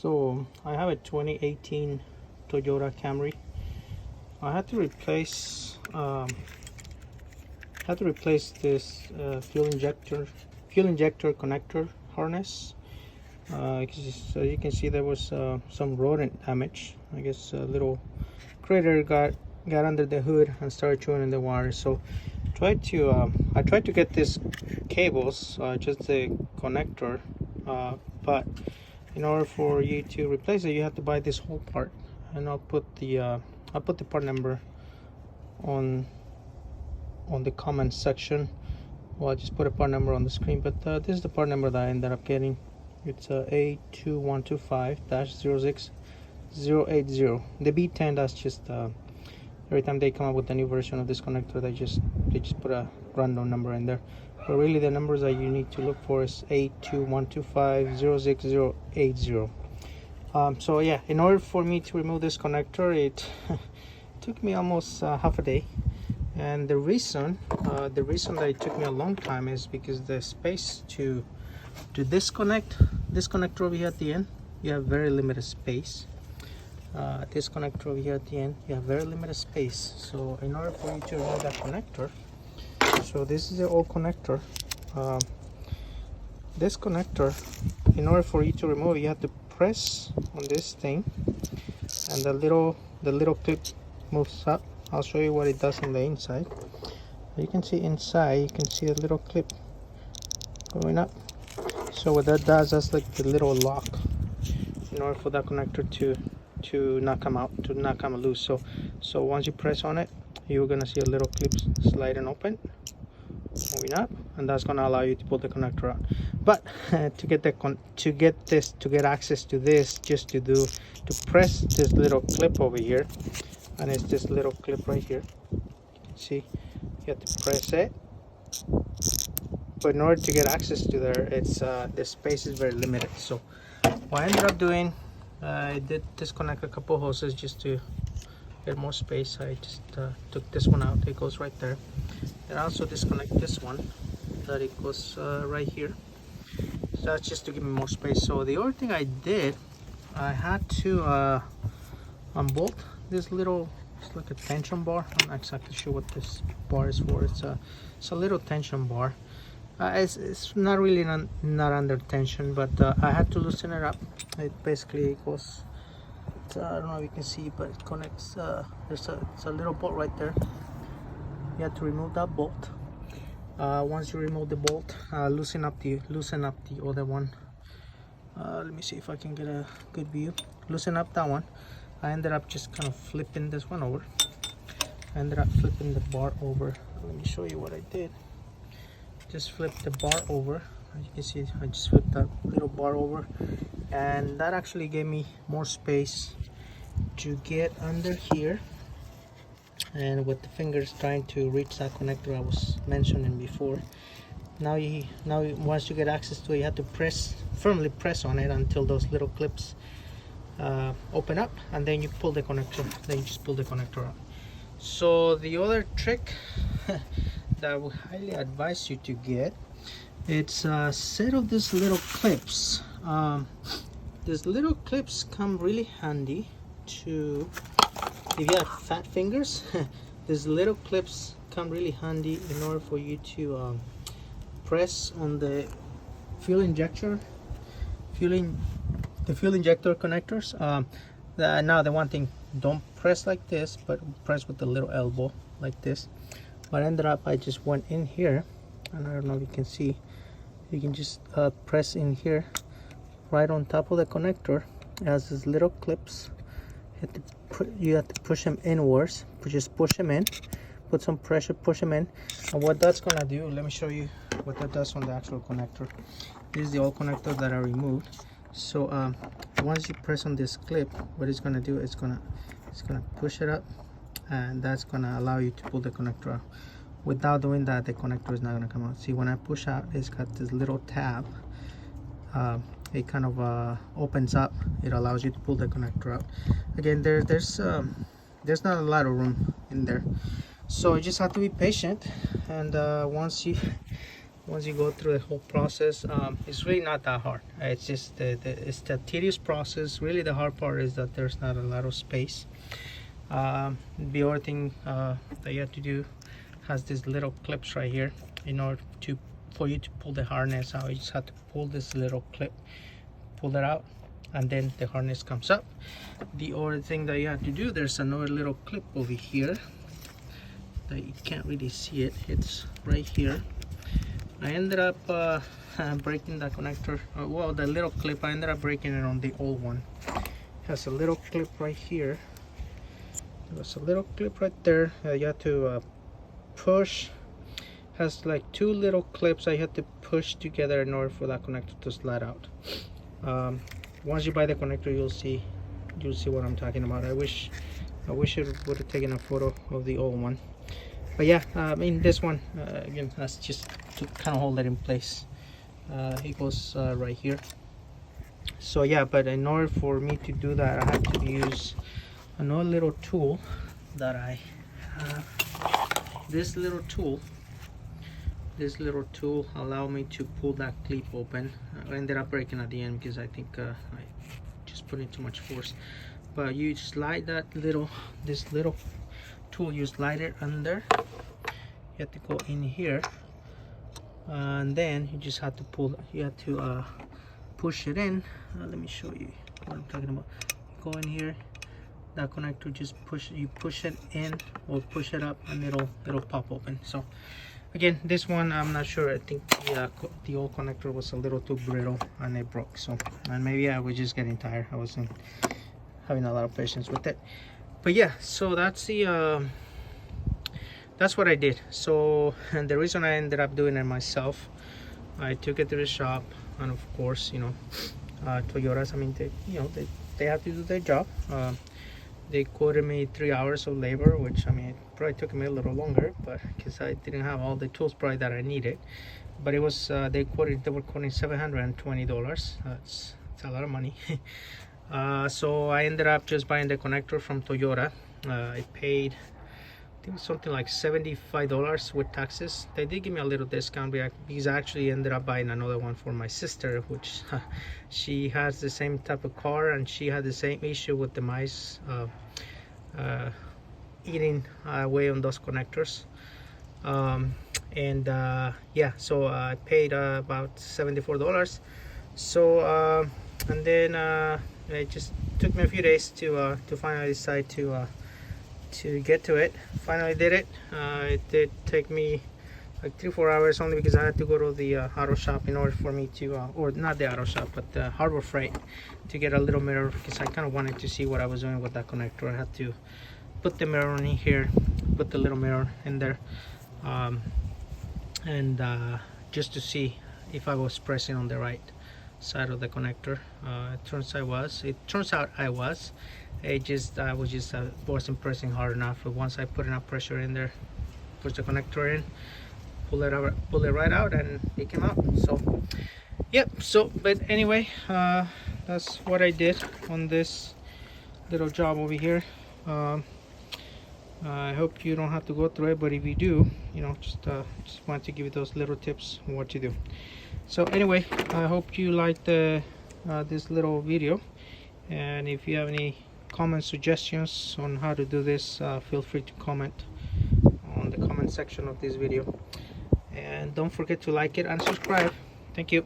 So I have a 2018 Toyota Camry. I had to replace this fuel injector connector harness. So you can see there was some rodent damage. I guess a little critter got under the hood and started chewing in the wire. So I tried to get these cables, just the connector, but in order for you to replace it, you have to buy this whole part. And I'll put the part number on the comment section. Well, I just put a part number on the screen, but this is the part number that I ended up getting. It's A212506080. The B10, that's just every time they come up with a new version of this connector, they just put a random number in there. But really the numbers that you need to look for is A212506080. So yeah, in order for me to remove this connector, it took me almost half a day. And the reason that it took me a long time is because the space to disconnect this connector over here at the end, you have very limited space. This connector over here at the end, you have very limited space. So in order for you to remove that connector, so this is the old connector. This connector, in order for you to remove it, you have to press on this thing, and the little clip moves up. I'll show you what it does on the inside. You can see inside, you can see the little clip going up. So what that does, that's like the little lock in order for that connector to not come out, to not come loose. So once you press on it, you're gonna see a little clip sliding open, moving up, and that's gonna allow you to pull the connector out. But to get access to this, to press this little clip over here, and it's this little clip right here. You can see you have to press it. But in order to get access to there, it's the space is very limited. So what I ended up doing, I did disconnect a couple hoses just to get more space. I just took this one out. It goes right there. And I also disconnect this one, that it goes right here. So that's just to give me more space. So the other thing I did, I had to unbolt this little, it's like a tension bar. I'm not exactly sure what this bar is for. It's a little tension bar. It's not really not under tension, but I had to loosen it up. It basically goes, I don't know if you can see, but it connects. It's a little bolt right there. You have to remove that bolt. Once you remove the bolt, loosen up the other one. Let me see if I can get a good view. Loosen up that one. I ended up just kind of flipping this one over. I ended up flipping the bar over. Let me show you what I did. Just flip the bar over. As you can see, I just flipped that little bar over, and that actually gave me more space to get under here, and with the fingers trying to reach that connector I was mentioning before. Now once you get access to it, you have to firmly press on it until those little clips open up, and then you pull the connector. Then you just pull the connector out. So the other trick that I would highly advise you to get, it's a set of these little clips. These little clips come really handy to, if you have fat fingers, these little clips come really handy in order for you to press on the fuel injector connectors. Now the one thing, don't press like this, but press with the little elbow like this. But ended up, I just went in here, and I don't know if you can see, you can just press in here right on top of the connector. It has these little clips. You have to push them inwards. Just push them in, put some pressure, push them in. And what that's gonna do, let me show you what that does on the actual connector. This is the old connector that I removed. So once you press on this clip, what it's gonna do, it's gonna push it up, and that's gonna allow you to pull the connector out. Without doing that, the connector is not gonna come out. See, when I push out, it's got this little tab. It kind of opens up. It allows you to pull the connector out. Again, there's not a lot of room in there, so you just have to be patient. And once you once you go through the whole process, it's really not that hard. It's just it's the tedious process. Really the hard part is that there's not a lot of space. The other thing that you have to do has these little clips right here. In order for you to pull the harness out, you just have to pull this little clip, pull it out, and then the harness comes up. The other thing that you have to do, there's another little clip over here that you can't really see it. It's right here. I ended up breaking the connector, well, the little clip, I ended up breaking it on the old one. It has a little clip right here. There's a little clip right there. You have to push. Has like two little clips I had to push together in order for that connector to slide out. Once you buy the connector, you'll see what I'm talking about. I wish it would have taken a photo of the old one. But yeah, I mean, this one again, that's just to kind of hold it in place. It goes right here. So yeah, but in order for me to do that, I have to use another little tool that I have. This little tool allowed me to pull that clip open. I ended up breaking at the end because I think I just put in too much force. But you slide this little tool, you slide it under. You have to go in here, and then you just have to pull. You have to push it in. Let me show you what I'm talking about. Go in here. That connector, just you push it in or push it up, and it'll pop open. So again, this one I'm not sure. I think the old connector was a little too brittle and it broke. So, and maybe I was just getting tired. I wasn't having a lot of patience with it. But yeah, so that's what I did. So, and the reason I ended up doing it myself, I took it to the shop, and of course, Toyotas, I mean, they have to do their job. They quoted me 3 hours of labor, which, I mean, it probably took me a little longer, but because I didn't have all the tools probably that I needed. But it was they were quoting $720. That's a lot of money. So I ended up just buying the connector from Toyota. I paid, I think, something like $75 with taxes. They did give me a little discount because I actually ended up buying another one for my sister, which she has the same type of car, and she had the same issue with the mice eating away on those connectors. Yeah, so I paid about $74. So and then it just took me a few days to finally decide to get to it. Finally did it. It did take me like 3-4 hours, only because I had to go to the auto shop in order for me to or not the auto shop, but the Harbor Freight, to get a little mirror, because I kind of wanted to see what I was doing with that connector. I had to put the mirror in here, put the little mirror in there, and just to see if I was pressing on the right side of the connector. It turns out I was. I wasn't pressing hard enough. But once I put enough pressure in there, push the connector in, pull it right out, and it came out. So yep. So but anyway, that's what I did on this little job over here. I hope you don't have to go through it, but if you do, just want to give you those little tips on what to do. So anyway, I hope you liked this little video, and if you have any comment suggestions on how to do this, feel free to comment on the comment section of this video, and don't forget to like it and subscribe. Thank you.